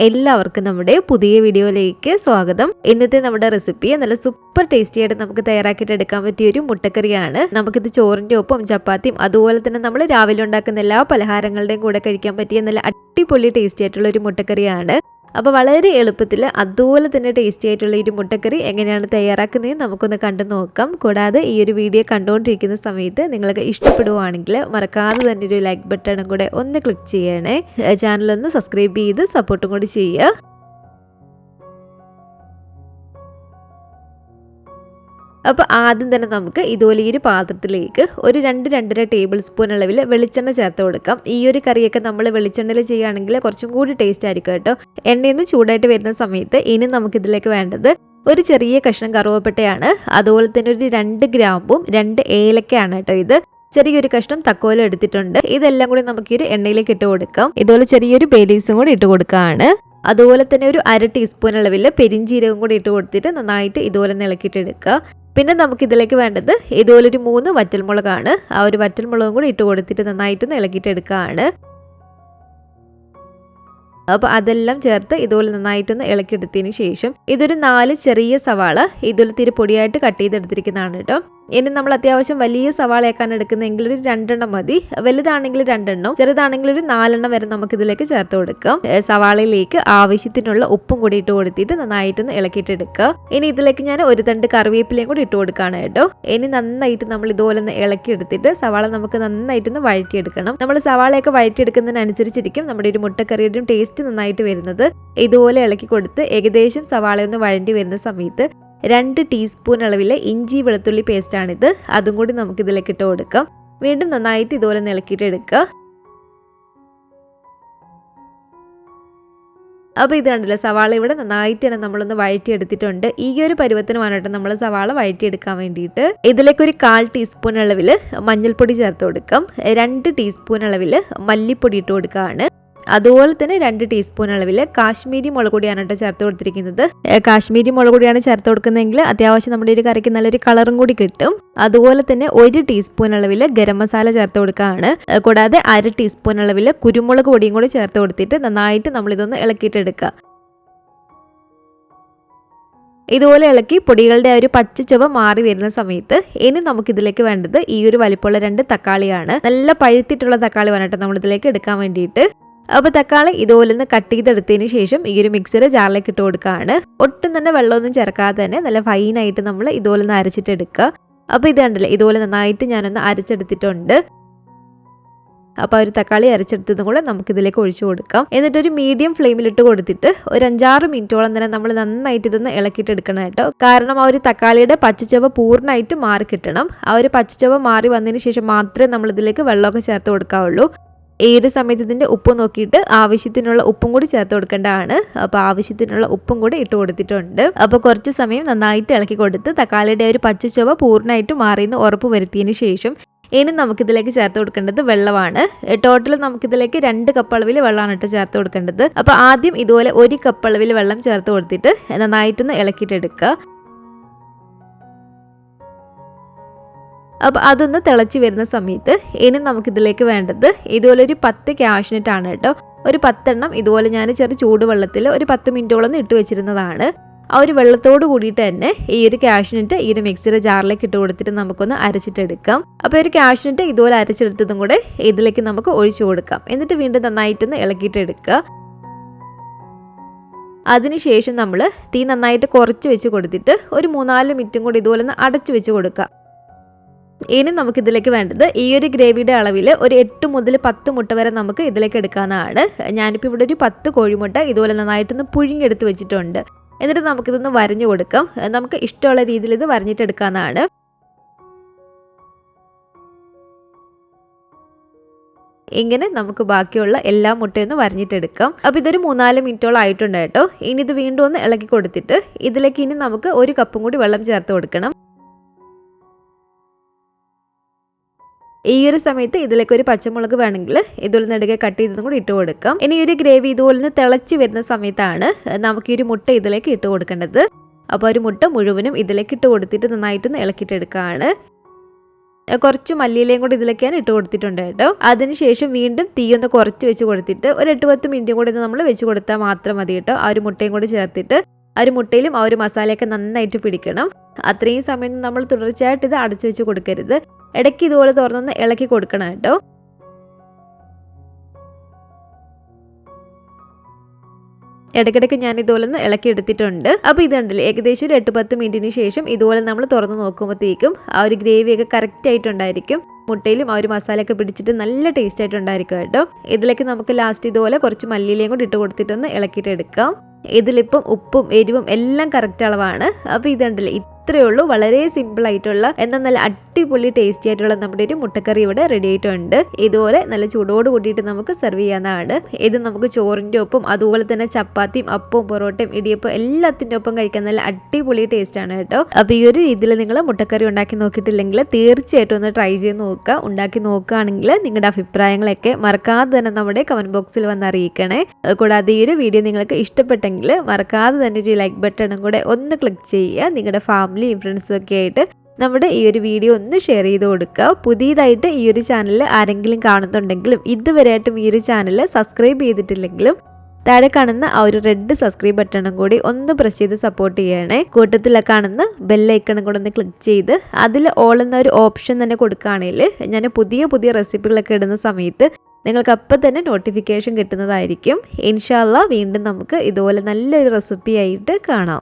എല്ലാവർക്കും നമ്മുടെ പുതിയ വീഡിയോയിലേക്ക് സ്വാഗതം. ഇന്നത്തെ നമ്മുടെ റെസിപ്പി നല്ല സൂപ്പർ ടേസ്റ്റി ആയിട്ട് നമുക്ക് തയ്യാറാക്കിയിട്ട് എടുക്കാൻ പറ്റിയ ഒരു മുട്ടക്കറിയാണ്. നമുക്കിത് ചോറിൻ്റെ ഒപ്പം ചപ്പാത്തിയും അതുപോലെ തന്നെ നമ്മൾ രാവിലെ ഉണ്ടാക്കുന്ന എല്ലാ പലഹാരങ്ങളുടെയും കൂടെ കഴിക്കാൻ പറ്റിയ നല്ല അടിപൊളി ടേസ്റ്റി ആയിട്ടുള്ള ഒരു മുട്ടക്കറിയാണ്. അപ്പോൾ വളരെ എളുപ്പത്തിൽ അതുപോലെ തന്നെ ടേസ്റ്റി ആയിട്ടുള്ള ഈ ഒരു മുട്ടക്കറി എങ്ങനെയാണ് തയ്യാറാക്കുന്നത് നമുക്കൊന്ന് കണ്ടു നോക്കാം. കൂടാതെ ഈ ഒരു വീഡിയോ കണ്ടുകൊണ്ടിരിക്കുന്ന സമയത്ത് നിങ്ങൾക്ക് ഇഷ്ടപ്പെടുവാണെങ്കിൽ മറക്കാതെ തന്നെ ഒരു ലൈക്ക് ബട്ടണും കൂടെ ഒന്ന് ക്ലിക്ക് ചെയ്യണേ. ചാനലൊന്ന് സബ്സ്ക്രൈബ് ചെയ്ത് സപ്പോർട്ടും കൂടി ചെയ്യുക. അപ്പോൾ ആദ്യം തന്നെ നമുക്ക് ഇതുപോലെ ഈ ഒരു പാത്രത്തിലേക്ക് ഒരു 2-2.5 ടേബിൾ സ്പൂൺ അളവിൽ വെളിച്ചെണ്ണ ചേർത്ത് കൊടുക്കാം. ഈ ഒരു കറിയൊക്കെ നമ്മൾ വെളിച്ചെണ്ണയിൽ ചെയ്യുകയാണെങ്കിൽ കുറച്ചും കൂടി ടേസ്റ്റ് ആയിരിക്കും കേട്ടോ. എണ്ണയിൽ നിന്ന് ചൂടായിട്ട് വരുന്ന സമയത്ത് ഇനി നമുക്കിതിലേക്ക് വേണ്ടത് ഒരു ചെറിയ കഷ്ണം കറുവപ്പട്ടയാണ്, അതുപോലെ തന്നെ ഒരു 2 ഗ്രാമ്പും 2 ഏലക്കയാണ് കേട്ടോ. ഇത് ചെറിയൊരു കഷ്ണം തക്കോലം എടുത്തിട്ടുണ്ട്. ഇതെല്ലാം കൂടി നമുക്ക് ഈ ഒരു എണ്ണയിലേക്ക് ഇട്ട് കൊടുക്കാം. ഇതുപോലെ ചെറിയൊരു ബേ ലീവ്സും കൂടി ഇട്ട് കൊടുക്കുകയാണ്. അതുപോലെ തന്നെ ഒരു 1/2 ടീസ്പൂൺ അളവിൽ പെരിഞ്ചീരകം കൂടി ഇട്ട് കൊടുത്തിട്ട് നന്നായിട്ട് ഇതുപോലെ ഇളക്കിയിട്ട് എടുക്കുക. പിന്നെ നമുക്കിതിലേക്ക് വേണ്ടത് ഇതുപോലൊരു 3 വറ്റൽമുളകാണ്. ആ ഒരു വറ്റൽമുളകും കൂടി ഇട്ട് കൊടുത്തിട്ട് നന്നായിട്ടൊന്ന് ഇളക്കിയിട്ട് എടുക്കുകയാണ്. അപ്പോൾ അതെല്ലാം ചേർത്ത് ഇതുപോലെ നന്നായിട്ടൊന്ന് ഇളക്കിയെടുത്തതിന് ശേഷം ഇതൊരു 4 ചെറിയ സവാള ഇതുപോലെ തിരി പൊടിയായിട്ട് കട്ട് ചെയ്തെടുത്തിരിക്കുന്നതാണ് കേട്ടോ. ഇനി നമ്മൾ അത്യാവശ്യം വലിയ സവാളയാക്കാൻ എടുക്കുന്നതെങ്കിൽ ഒരു 2 എണ്ണം മതി. വലുതാണെങ്കിൽ 2 എണ്ണം, ചെറുതാണെങ്കിൽ ഒരു 4 എണ്ണം വരെ നമുക്ക് ഇതിലേക്ക് ചേർത്ത് കൊടുക്കാം. സവാളയിലേക്ക് ആവശ്യത്തിനുള്ള ഉപ്പും കൂടി ഇട്ട് കൊടുത്തിട്ട് നന്നായിട്ടൊന്ന് ഇളക്കിയിട്ടെടുക്കുക. ഇനി ഇതിലേക്ക് ഞാൻ ഒരു തണ്ട് കറിവേപ്പിലയും കൂടി ഇട്ട് കൊടുക്കുകയാണ് കേട്ടോ. ഇനി നന്നായിട്ട് നമ്മൾ ഇതുപോലെ ഒന്ന് ഇളക്കിയെടുത്തിട്ട് സവാള നമുക്ക് നന്നായിട്ടൊന്ന് വഴറ്റിയെടുക്കണം. നമ്മൾ സവാളയൊക്കെ വഴറ്റിയെടുക്കുന്നതിനനുസരിച്ചിരിക്കും നമ്മുടെ ഒരു മുട്ടക്കറിയുടെയും ടേസ്റ്റ് നന്നായിട്ട് വരുന്നത്. ഇതുപോലെ ഇളക്കി കൊടുത്ത് ഏകദേശം സവാളയൊന്ന് വഴണ്ടി വരുന്ന സമയത്ത് 2 ടീസ്പൂൺ അളവിൽ ഇഞ്ചി വെളുത്തുള്ളി പേസ്റ്റാണിത്. അതും കൂടി നമുക്ക് ഇതിലേക്ക് ഇട്ട് കൊടുക്കാം. വീണ്ടും നന്നായിട്ട് ഇതുപോലെ ഇളക്കിയിട്ട് എടുക്കുക. അപ്പോൾ ഇത് കണ്ടില്ല, സവാള ഇവിടെ നന്നായിട്ട് തന്നെ നമ്മളൊന്ന് വഴറ്റിയെടുത്തിട്ടുണ്ട്. ഈ ഒരു പരുവത്തിന് വേണ്ടിയിട്ട് നമ്മൾ സവാള വഴറ്റിയെടുക്കാൻ വേണ്ടിയിട്ട് ഇതിലേക്ക് ഒരു 1/4 ടീസ്പൂൺ അളവിൽ മഞ്ഞൾപ്പൊടി ചേർത്ത് കൊടുക്കാം. 2 ടീസ്പൂൺ അളവിൽ മല്ലിപ്പൊടി ഇട്ട് കൊടുക്കുകയാണ്. അതുപോലെ തന്നെ 2 ടീസ്പൂൺ അളവിൽ കാശ്മീരി മുളക് പൊടിയാണ് കേട്ടോ ചേർത്ത് കൊടുത്തിരിക്കുന്നത്. കാശ്മീരി മുളക് പൊടിയാണ് ചേർത്ത് കൊടുക്കുന്നതെങ്കിൽ അത്യാവശ്യം നമ്മുടെ ഒരു കറിക്ക് നല്ലൊരു കളറും കൂടി കിട്ടും. അതുപോലെ തന്നെ 1 ടീസ്പൂൺ അളവിൽ ഗരം മസാല ചേർത്ത് കൊടുക്കുകയാണ്. കൂടാതെ 1/2 ടീസ്പൂൺ അളവിൽ കുരുമുളക് പൊടിയും കൂടി ചേർത്ത് കൊടുത്തിട്ട് നന്നായിട്ട് നമ്മളിതൊന്ന് ഇളക്കിയിട്ടെടുക്കുക. ഇതുപോലെ ഇളക്കി പൊടികളുടെ ഒരു പച്ച ചുവ മാറി വരുന്ന സമയത്ത് ഇനി നമുക്കിതിലേക്ക് വേണ്ടത് ഈ ഒരു വലിപ്പമുള്ള 2 തക്കാളിയാണ്. നല്ല പഴുത്തിട്ടുള്ള തക്കാളി വേണം നമ്മൾ ഇതിലേക്ക് എടുക്കാൻ വേണ്ടിയിട്ട്. അപ്പോൾ തക്കാളി ഇതുപോലെ ഒന്ന് കട്ട് ചെയ്തെടുത്തതിന് ശേഷം ഈ ഒരു മിക്സിയുടെ ജാറിലേക്ക് ഇട്ട് കൊടുക്കുകയാണ്. ഒട്ടും തന്നെ വെള്ളമൊന്നും ചേർക്കാതെ തന്നെ നല്ല ഫൈനായിട്ട് നമ്മൾ ഇതുപോലെ ഒന്ന് അരച്ചിട്ടെടുക്കുക. അപ്പോൾ ഇത് കണ്ടില്ലേ, ഇതുപോലെ നന്നായിട്ട് ഞാനൊന്ന് അരച്ചെടുത്തിട്ടുണ്ട്. അപ്പോൾ ഒരു തക്കാളി അരച്ചെടുത്തതും കൂടെ നമുക്കിതിലേക്ക് ഒഴിച്ചു കൊടുക്കാം. എന്നിട്ടൊരു മീഡിയം ഫ്ലെയിമിലിട്ട് കൊടുത്തിട്ട് ഒരു 5-6 മിനിറ്റോളം തന്നെ നമ്മൾ നന്നായിട്ട് ഇതൊന്ന് ഇളക്കിയിട്ടെടുക്കണം കേട്ടോ. കാരണം ആ ഒരു തക്കാളിയുടെ പച്ചച്ചവ പൂർണ്ണമായിട്ട് മാറി കിട്ടണം. ആ ഒരു പച്ചച്ചവ മാറി വന്നതിന് ശേഷം മാത്രമേ നമ്മളിതിലേക്ക് വെള്ളമൊക്കെ ചേർത്ത് കൊടുക്കാവുള്ളൂ. ഈ ഒരു സമയത്ത് ഇതിൻ്റെ ഉപ്പ് നോക്കിയിട്ട് ആവശ്യത്തിനുള്ള ഉപ്പും കൂടി ചേർത്ത് കൊടുക്കേണ്ടതാണ്. അപ്പോൾ ആവശ്യത്തിനുള്ള ഉപ്പും കൂടി ഇട്ട് കൊടുത്തിട്ടുണ്ട്. അപ്പോൾ കുറച്ച് സമയം നന്നായിട്ട് ഇളക്കി കൊടുത്ത് തക്കാളിയുടെ ഒരു പച്ചച്ചവ പൂർണ്ണമായിട്ട് മാറിയെന്ന് ഉറപ്പ് വരുത്തിയതിന് ശേഷം ഇനി നമുക്കിതിലേക്ക് ചേർത്ത് കൊടുക്കേണ്ടത് വെള്ളമാണ്. ടോട്ടൽ നമുക്കിതിലേക്ക് 2 കപ്പ് അളവിൽ വെള്ളമാണ് ഇട്ട് ചേർത്ത് കൊടുക്കേണ്ടത്. അപ്പോൾ ആദ്യം ഇതുപോലെ 1 കപ്പ് അളവിൽ വെള്ളം ചേർത്ത് കൊടുത്തിട്ട് നന്നായിട്ടൊന്ന് ഇളക്കിയിട്ടെടുക്കുക. അപ്പോൾ അതൊന്ന് തിളച്ച് വരുന്ന സമയത്ത് ഇനി നമുക്കിതിലേക്ക് വേണ്ടത് ഇതുപോലെ ഒരു 10 കാഷ്നട്ട് ആണ് കേട്ടോ. ഒരു 10 എണ്ണം ഇതുപോലെ ഞാൻ ചെറിയ ചൂടുവെള്ളത്തിൽ ഒരു 10 മിനിറ്റോളം ഇട്ട് വെച്ചിരുന്നതാണ്. ആ ഒരു വെള്ളത്തോട് കൂടിയിട്ട് തന്നെ ഈ ഒരു കാഷ്നട്ട് ഈ ഒരു മിക്സിയുടെ ജാറിലേക്ക് ഇട്ട് കൊടുത്തിട്ട് നമുക്കൊന്ന് അരച്ചിട്ടെടുക്കാം. അപ്പോൾ ഒരു കാഷ്നട്ട് ഇതുപോലെ അരച്ചെടുത്തതും കൂടെ ഇതിലേക്ക് നമുക്ക് ഒഴിച്ചു കൊടുക്കാം. എന്നിട്ട് വീണ്ടും നന്നായിട്ടൊന്ന് ഇളക്കിയിട്ടെടുക്കുക. അതിനുശേഷം നമ്മൾ തീ നന്നായിട്ട് കുറച്ച് വെച്ച് കൊടുത്തിട്ട് ഒരു 3-4 മിനിറ്റും കൂടി ഇതുപോലെ ഒന്ന് അടച്ചു വെച്ച് കൊടുക്കുക. ഇനി നമുക്കിതിലേക്ക് വേണ്ടത് ഈ ഒരു ഗ്രേവിയുടെ അളവിൽ ഒരു 8 മുതൽ 10 മുട്ട വരെ നമുക്ക് ഇതിലേക്ക് എടുക്കാവുന്നതാണ്. ഞാനിപ്പോൾ ഇവിടെ ഒരു 10 കോഴിമുട്ട ഇതുപോലെ നന്നായിട്ടൊന്ന് പുഴുങ്ങിയെടുത്ത് വെച്ചിട്ടുണ്ട്. എന്നിട്ട് നമുക്കിതൊന്ന് വരഞ്ഞു കൊടുക്കാം. നമുക്ക് ഇഷ്ടമുള്ള രീതിയിൽ ഇത് വരഞ്ഞിട്ടെടുക്കാവുന്നതാണ്. ഇങ്ങനെ നമുക്ക് ബാക്കിയുള്ള എല്ലാ മുട്ടയൊന്ന് വരഞ്ഞിട്ടെടുക്കാം. അപ്പോൾ ഇതൊരു 3-4 മിനിറ്റോളം ആയിട്ടുണ്ട് കേട്ടോ. ഇനി ഇത് വീണ്ടും ഒന്ന് ഇളക്കി കൊടുത്തിട്ട് ഇതിലേക്ക് ഇനി നമുക്ക് 1 കപ്പും കൂടി വെള്ളം ചേർത്ത് കൊടുക്കണം. ഈ ഒരു സമയത്ത് ഇതിലേക്ക് ഒരു പച്ചമുളക് വേണമെങ്കിൽ ഇതുപോലെ നെടുകെ കട്ട് ചെയ്തതും കൂടി ഇട്ട് കൊടുക്കാം. ഇനി ഒരു ഗ്രേവി ഇതുപോലെ തിളച്ച് വരുന്ന സമയത്താണ് നമുക്ക് ഈ ഒരു മുട്ട ഇതിലേക്ക് ഇട്ട് കൊടുക്കേണ്ടത്. അപ്പോൾ ഒരു മുട്ട മുഴുവനും ഇതിലേക്ക് ഇട്ട് കൊടുത്തിട്ട് നന്നായിട്ടൊന്ന് ഇളക്കിയിട്ടെടുക്കുകയാണ്. കുറച്ച് മല്ലിയിലയും കൂടി ഇതിലേക്ക് ഞാൻ ഇട്ട് കൊടുത്തിട്ടുണ്ട് കേട്ടോ. അതിനുശേഷം വീണ്ടും തീ ഒന്ന് കുറച്ച് വെച്ച് കൊടുത്തിട്ട് ഒരു 8-10 മിനിറ്റും കൂടി നമ്മൾ വെച്ച് കൊടുത്താൽ മാത്രം മതി കേട്ടോ. ആ ഒരു മുട്ടയും കൂടി ചേർത്തിട്ട് ആ ഒരു മുട്ടയിലും ആ ഒരു മസാലയൊക്കെ നന്നായിട്ട് പിടിക്കണം. അത്രയും സമയം നമ്മൾ തുടർച്ചയായിട്ട് ഇത് അടച്ചു വെച്ച് കൊടുക്കരുത്. ഇടയ്ക്ക് ഇതുപോലെ തുറന്നൊന്ന് ഇളക്കി കൊടുക്കണം കേട്ടോ. ഇടയ്ക്കിടയ്ക്ക് ഞാൻ ഇതുപോലെ ഒന്ന് ഇളക്കി എടുത്തിട്ടുണ്ട്. അപ്പോൾ ഇതുണ്ടല്ലേ, ഏകദേശം ഒരു 8-10 മിനിറ്റിന് ശേഷം ഇതുപോലെ നമ്മൾ തുറന്ന് നോക്കുമ്പോഴത്തേക്കും ആ ഒരു ഗ്രേവിയൊക്കെ കറക്റ്റ് ആയിട്ടുണ്ടായിരിക്കും. മുട്ടയിലും ആ ഒരു മസാലയൊക്കെ പിടിച്ചിട്ട് നല്ല ടേസ്റ്റ് ആയിട്ടുണ്ടായിരിക്കും കേട്ടോ. ഇതിലേക്ക് നമുക്ക് ലാസ്റ്റ് ഇതുപോലെ കുറച്ച് മല്ലിയിലയും കൂടി ഇട്ട് കൊടുത്തിട്ടൊന്ന് ഇളക്കിയിട്ട് എടുക്കാം. ഇതിലിപ്പം ഉപ്പും എരിവും എല്ലാം കറക്റ്റ് അളവാണ്. അപ്പോൾ ഇതുണ്ടല്ലേ, ഇത്രയേ ഉള്ളൂ. വളരെ സിമ്പിൾ ആയിട്ടുള്ള എന്നാൽ നല്ല അടിപൊളി ടേസ്റ്റി ആയിട്ടുള്ള നമ്മുടെ ഒരു മുട്ടക്കറി ഇവിടെ റെഡി ആയിട്ടുണ്ട്. ഇതുപോലെ നല്ല ചൂടോട് കൂട്ടിയിട്ട് നമുക്ക് സെർവ് ചെയ്യാവുന്നതാണ്. ഇത് നമുക്ക് ചോറിൻ്റെ ഒപ്പം അതുപോലെ തന്നെ ചപ്പാത്തിയും അപ്പവും പൊറോട്ടയും ഇടിയപ്പം എല്ലാത്തിൻ്റെ ഒപ്പം കഴിക്കാൻ നല്ല അടിപൊളി ടേസ്റ്റ് ആണ് കേട്ടോ. അപ്പോൾ ഈ ഒരു രീതിയിൽ നിങ്ങൾ മുട്ടക്കറി ഉണ്ടാക്കി നോക്കിയിട്ടില്ലെങ്കിൽ തീർച്ചയായിട്ടും ഒന്ന് ട്രൈ ചെയ്ത് നോക്കുക. ഉണ്ടാക്കി നോക്കുകയാണെങ്കിൽ നിങ്ങളുടെ അഭിപ്രായങ്ങളൊക്കെ മറക്കാതെ തന്നെ നമ്മുടെ കമൻറ്റ് ബോക്സിൽ വന്ന് അറിയിക്കണേ. കൂടാതെ ഈ ഒരു വീഡിയോ നിങ്ങൾക്ക് ഇഷ്ടപ്പെട്ടെങ്കിൽ മറക്കാതെ തന്നെ ഒരു ലൈക്ക് ബട്ടണും കൂടെ ഒന്ന് ക്ലിക്ക് ചെയ്യുക. നിങ്ങളുടെ ഫാമിലിയും ഫ്രണ്ട്സും ഒക്കെ ആയിട്ട് നമ്മുടെ ഈ ഒരു വീഡിയോ ഒന്ന് ഷെയർ ചെയ്ത് കൊടുക്കുക. പുതിയതായിട്ട് ഈ ഒരു ചാനൽ ആരെങ്കിലും കാണുന്നുണ്ടെങ്കിലും ഇതുവരെയായിട്ടും ഈ ഒരു ചാനൽ സബ്സ്ക്രൈബ് ചെയ്തിട്ടില്ലെങ്കിലും താഴെ കാണുന്ന ആ ഒരു റെഡ് സബ്സ്ക്രൈബ് ബട്ടണും കൂടി ഒന്ന് പ്രസ് ചെയ്ത് സപ്പോർട്ട് ചെയ്യണേ. കൂട്ടത്തിൽ കാണുന്ന ബെല്ലൈക്കണും കൂടെ ഒന്ന് ക്ലിക്ക് ചെയ്ത് അതിൽ ഓൾ എന്ന ഒരു ഓപ്ഷൻ തന്നെ കൊടുക്കുകയാണെങ്കിൽ ഞാൻ പുതിയ റെസിപ്പികളൊക്കെ ഇടുന്ന സമയത്ത് നിങ്ങൾക്ക് അപ്പം തന്നെ നോട്ടിഫിക്കേഷൻ കിട്ടുന്നതായിരിക്കും. ഇൻഷാ അല്ലാഹ് വീണ്ടും നമുക്ക് ഇതുപോലെ നല്ലൊരു റെസിപ്പി ആയിട്ട് കാണാം.